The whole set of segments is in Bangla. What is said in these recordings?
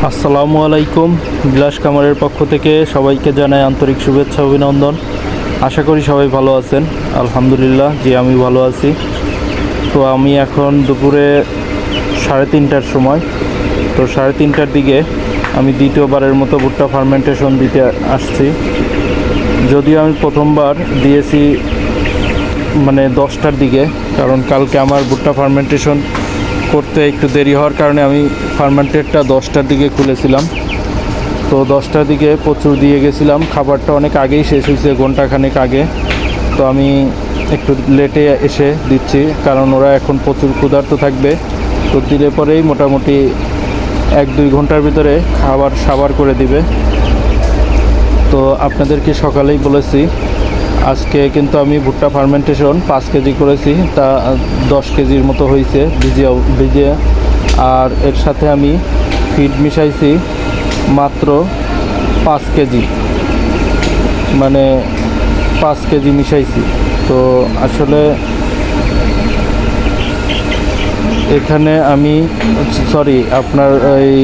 আসসালামু আলাইকুম। বিলাস কামারের পক্ষ থেকে সবাইকে জানাই আন্তরিক শুভেচ্ছা অভিনন্দন। আশা করি সবাই ভালো আছেন। আলহামদুলিল্লাহ, জি আমি ভালো আছি। তো আমি এখন দুপুরে 3:30টার সময়, তো 3:30টার দিকে আমি দ্বিতীয়বারের মতো ভুট্টা ফার্মেন্টেশন দিতে আসছি। যদিও আমি প্রথমবার দিয়েছি 10টার দিকে, কারণ কালকে আমার ভুট্টা ফার্মেন্টেশন করতে একটু দেরি হওয়ার কারণে আমি ফার্মেন্টেডটা 10টার দিকে খুলেছিলাম। তো 10টার দিকে প্রচুর দিয়ে গেছিলাম, খাবারটা অনেক আগেই শেষ হয়েছে, ঘন্টাখানেক আগে। তো আমি একটু লেটে এসে দিচ্ছি, কারণ ওরা এখন প্রচুর ক্ষুধার্ত থাকবে। তো দিলে পরেই মোটামুটি 1-2 ঘন্টার ভিতরে খাবার সাবার করে দিবে। তো আপনাদেরকে সকালেই বলেছি, আজকে কিন্তু আমি ভুট্টা ফার্মেন্টেশন 5 কেজি করেছি, তা 10 কেজির মতো হয়েছে ভিজে। আর এর সাথে আমি ফিড মিশাইছি মাত্র 5 কেজি, 5 কেজি মিশাইছি। তো আসলে এখানে আমি আপনার এই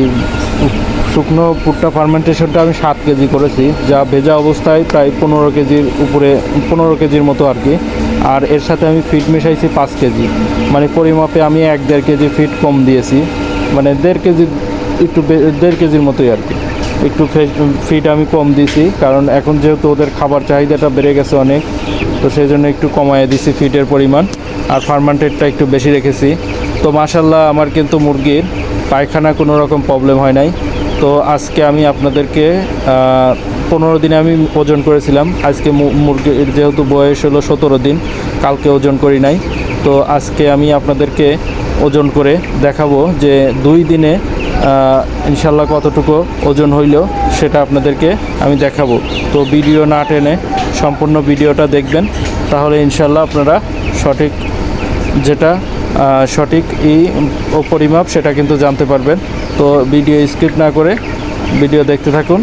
শুকনো ভুট্টা ফার্মেন্টেশনটা আমি 7 কেজি করেছি, যা ভেজা অবস্থায় প্রায় 15 কেজির উপরে, 15 কেজির মতো আর কি। আর এর সাথে আমি ফিড মিশাইছি 5 কেজি, পরিমাপে আমি 1-1.5 কেজি ফিড কম দিয়েছি, 1.5 কেজি, একটু 1.5 কেজির মতোই আর কি। একটু ফিড আমি কম দিয়েছি, কারণ এখন যেহেতু ওদের খাবার চাহিদাটা বেড়ে গেছে অনেক, তো সেই জন্য একটু কমায় দিছি ফিডের পরিমাণ। আর ফার্মেন্টেডটা একটু বেশি রেখেছি। তো মাশাল্লাহ, আমার কিন্তু মুরগির পায়খানা কোনো রকম প্রবলেম হয় নাই। তো আজকে আমি আপনাদেরকে 15 দিনে আমি ওজন করেছিলাম। আজকে মুরগির যেহেতু বয়স হলো 17 দিন, কালকে ওজন করি নাই। তো আজকে আমি আপনাদেরকে ওজন করে দেখাবো যে 2 দিনে ইনশাল্লাহ কতটুকু ওজন হইল, সেটা আপনাদেরকে আমি দেখাবো। তো ভিডিও না টেনে সম্পূর্ণ ভিডিওটা দেখবেন, তাহলে ইনশাল্লাহ আপনারা সঠিক যেটা সঠিক পরিমাপ সেটা কিন্তু জানতে পারবেন। তো ভিডিও স্কিপ না করে ভিডিও দেখতে থাকুন,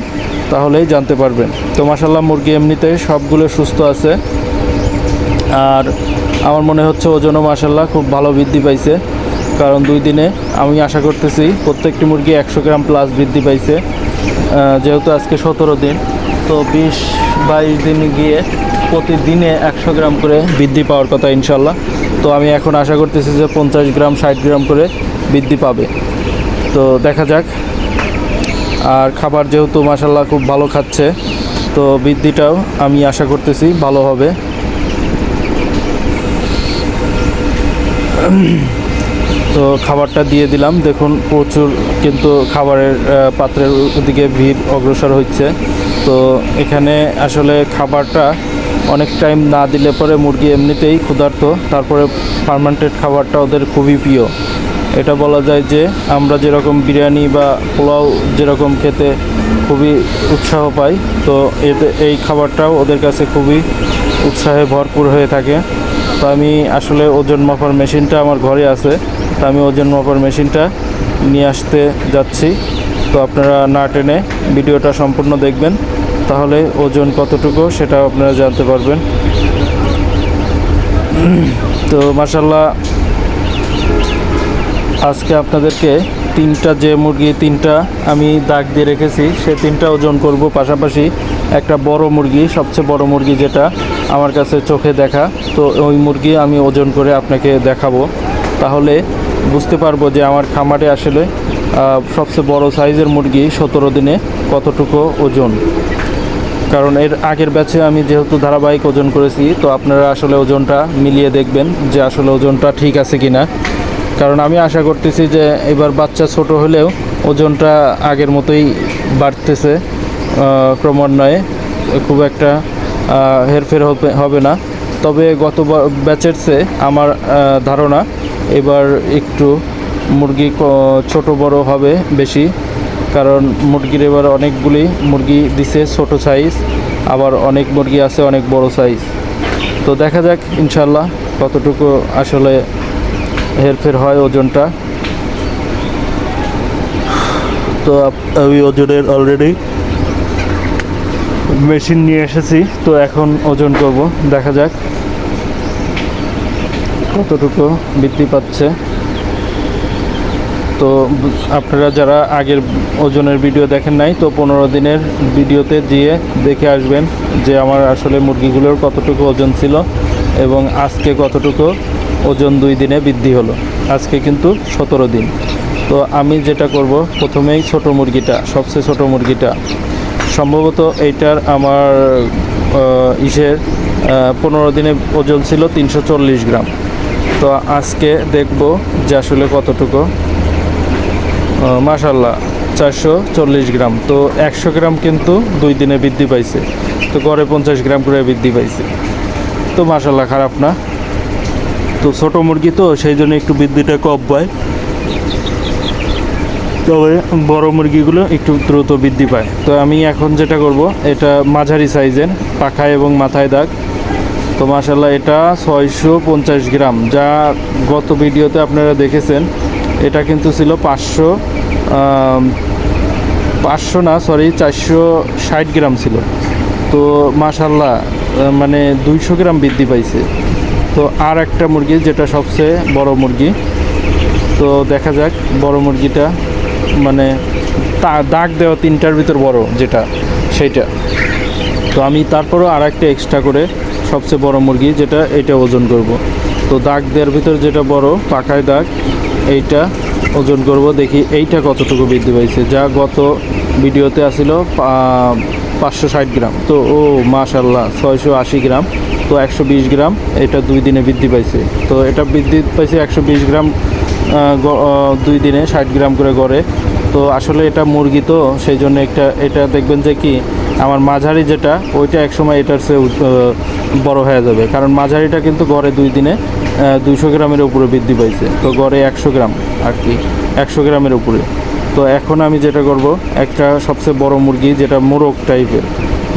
তাহলেই জানতে পারবেন। তো মাশাল্লাহ, মুরগি এমনিতে সবগুলো সুস্থ আছে। আর আমার মনে হচ্ছে ওজনও মাশাল্লাহ খুব ভালো বৃদ্ধি পাইছে, কারণ 2 দিনে আমি আশা করতেছি প্রত্যেকটি মুরগি 100 গ্রাম প্লাস বৃদ্ধি পাইছে। যেহেতু আজকে 17 দিন, তো 20-22 দিন গিয়ে প্রতিদিনে 100 গ্রাম করে বৃদ্ধি পাওয়ার কথা ইনশাল্লাহ। তো আমি এখন আশা করতেছি যে 50 গ্রাম 60 গ্রাম করে বৃদ্ধি পাবে। তো দেখা যাক। আর খাবার যেহেতু মাশাল্লাহ খুব ভালো খাচ্ছে, তো বৃদ্ধিটাও আমি আশা করতেছি ভালো হবে। তো খাবারটা দিয়ে দিলাম, দেখুন প্রচুর কিন্তু খাবারের পাত্রের দিকে ভিড় অগ্রসর হচ্ছে। তো এখানে আসলে খাবারটা অনেক টাইম না দিলে পরে মুরগি এমনিতেই ক্ষুধার্ত, তারপরে ফার্মেন্টেড খাবারটা ওদের খুবই প্রিয়। এটা বলা যায় যে আমরা যেরকম বিরিয়ানি বা পোলাও যেরকম খেতে খুবই উৎসাহ পাই, তো এই খাবারটাও ওদের কাছে খুবই উৎসাহে ভরপুর হয়ে থাকে। তো আমি আসলে ওজন মাপার মেশিনটা আমার ঘরে আছে, তো আমি ওজন মাপার মেশিনটা নিয়ে আসতে যাচ্ছি। তো আপনারা না টেনে ভিডিওটা সম্পূর্ণ দেখবেন, তাহলে ওজন কতটুকু সেটাও আপনারা জানতে পারবেন। তো মাশাল্লাহ, আজকে আপনাদেরকে 3টা আমি দাগ দিয়ে রেখেছি, সে 3টা ওজন করব। পাশাপাশি একটা বড় মুরগি, সবচেয়ে বড় মুরগি যেটা আমার কাছে চোখে দেখা, তো ওই মুরগি আমি ওজন করে আপনাকে দেখাবো, তাহলে বুঝতে পারবো যে আমার খামারে আসলে সবচেয়ে বড় সাইজের মুরগি 17 দিনে কতটুকু ওজন। কারণ এর আগের ব্যাচে আমি যেহেতু ধারাবাহিক ওজন করেছি, তো আপনারা আসলে ওজনটা মিলিয়ে দেখবেন যে আসলে ওজনটা ঠিক আছে কি না। কারণ আমি আশা করতেছি যে এবার বাচ্চা ছোট হলেও ওজনটা আগের মতোই বাড়তেছে ক্রমান্বয়ে, খুব একটা হেরফের হবে না। তবে গত ব্যাচের চেয়ে আমার ধারণা এবার একটু মুরগি ছোট বড় হবে বেশি, কারণ মুরগির এবার অনেকগুলি মুরগি দিছে ছোট সাইজ, আবার অনেক মুরগি আছে অনেক বড় সাইজ। তো দেখা যাক ইনশাল্লাহ কতটুকু আসলে হেরফের হয় ওজনটা। তো আমি ওজনের অলরেডি মেশিন নিয়ে এসেছি, তো এখন ওজন করব, দেখা যাক কতটুকু বৃদ্ধি পাচ্ছে। তো তো আপনারা যারা আগের ওজনের ভিডিও দেখেন নাই, তো 15 দিনের ভিডিওতে দিয়ে দেখে আসবেন যে আমার আসলে মুরগিগুলোর কতটুকু ওজন ছিল এবং আজকে কতটুকু ওজন 2 দিনে বৃদ্ধি হলো। আজকে কিন্তু 17 দিন। তো আমি যেটা করব, প্রথমেই ছোট মুরগিটা, সবচেয়ে ছোট মুরগিটা, সম্ভবত এইটার আমার 15 দিনে ওজন ছিল 340 গ্রাম। তো আজকে দেখব যে আসলে কতটুকু। মাশাল্লাহ 440 গ্রাম। তো 100 গ্রাম কিন্তু 2 দিনে বৃদ্ধি পাইছে। তো গড়ে 50 গ্রাম করে বৃদ্ধি পাইছে। তো মাশাল্লাহ খারাপ না। তো ছোটো মুরগি তো সেই জন্য একটু বৃদ্ধিটা কম পায়, তবে বড় মুরগিগুলো একটু দ্রুত বৃদ্ধি পায়। তো আমি এখন যেটা করব, এটা মাঝারি সাইজের, পাখায় এবং মাথায় দাগ। তো মাশাল্লাহ এটা 650 গ্রাম, যা গত ভিডিওতে আপনারা দেখেছেন। এটা কিন্তু ছিল 460 গ্রাম ছিল। তো মাশাল্লাহ মানে 200 গ্রাম বৃদ্ধি পাইছে। তো আর একটা মুরগি যেটা সবচেয়ে বড় মুরগি, তো দেখা যাক বড় মুরগিটা, মানে দাগ দেওয়া 3টার ভিতর বড় যেটা, সেইটা। তো আমি তারপরও আর একটা এক্সট্রা করে সবচেয়ে বড় মুরগি যেটা, এইটা ওজন করব। তো দাগ দেওয়ার ভিতর যেটা বড় পাখায় দাগ, এইটা ওজন করব, দেখি এইটা কতটুকু বৃদ্ধি পাইছে। যা গত ভিডিওতে আসিল 560 গ্রাম। তো ও মাশাল্লাহ 680 গ্রাম। তো 120 গ্রাম এটা 2 দিনে বৃদ্ধি পাইছে। তো এটা বৃদ্ধি পাইছে 120 গ্রাম 2 দিনে, 60 গ্রাম করে গড়ে। তো আসলে এটা মুরগি তো সেই জন্য এটা দেখবেন যে কি, আমার মাঝারি যেটা, ওইটা একসময় এটার চেয়ে বড় হয়ে যাবে, কারণ মাঝারিটা কিন্তু গড়ে 2 দিনে 200 গ্রামের উপরে বৃদ্ধি পাইছে। তো গড়ে 100 গ্রাম আর কি, 100 গ্রামের উপরে। তো এখন আমি যেটা করব, একটা সবচেয়ে বড় মুরগি যেটা মোরগ টাইপের,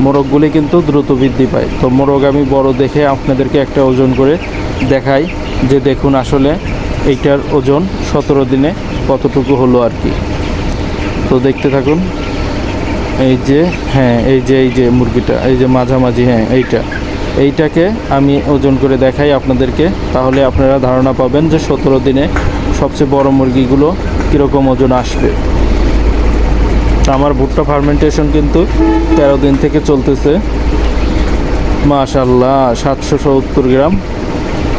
মোরগগুলি কিন্তু দ্রুত বৃদ্ধি পায়। তো মোরগ আমি বড় দেখে আপনাদেরকে একটা ওজন করে দেখাই, যে দেখুন আসলে এইটার ওজন 17 দিনে কতটুকু হলো আর কি। তো দেখতে থাকুন। এই যে হ্যাঁ, এই যে মুরগিটা, এই যে মাঝামাঝি, হ্যাঁ এইটাকে আমি ওজন করে দেখাই আপনাদেরকে, তাহলে আপনারা ধারণা পাবেন যে 17 দিনে সবচেয়ে বড় মুরগিগুলো কীরকম ওজন আসবে। আমার ভুট্টা ফার্মেন্টেশন কিন্তু 13 দিন থেকে চলতেছে। মাশাল্লাহ 770 গ্রাম।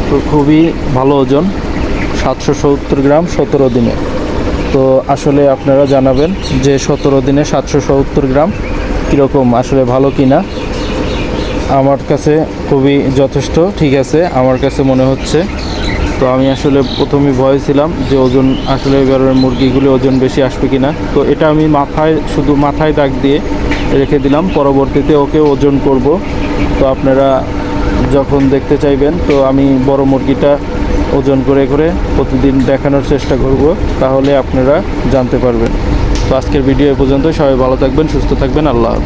তো খুবই ভালো ওজন, 770 গ্রাম 17 দিনে। তো আসলে আপনারা জানাবেন যে 17 দিনে 770 গ্রাম কীরকম, আসলে ভালো কি না। আমার কাছে খুবই যথেষ্ট, ঠিক আছে আমার কাছে মনে হচ্ছে। তো আমি আসলে প্রথমে ভয় ছিলাম যে ওজন আসলে এবারের মুরগিগুলি ওজন বেশি আসবে কি না। তো এটা আমি শুধু মাথায় দাগ দিয়ে রেখে দিলাম, পরবর্তীতে ওকে ওজন করব। তো আপনারা যখন দেখতে চাইবেন, তো আমি বড় মুরগিটা ওজন করে প্রতিদিন দেখানোর চেষ্টা করব, তাহলে আপনারা জানতে পারবেন। তো আজকের ভিডিও এ পর্যন্ত। সবাই ভালো থাকবেন, সুস্থ থাকবেন। আল্লাহ হাফেজ।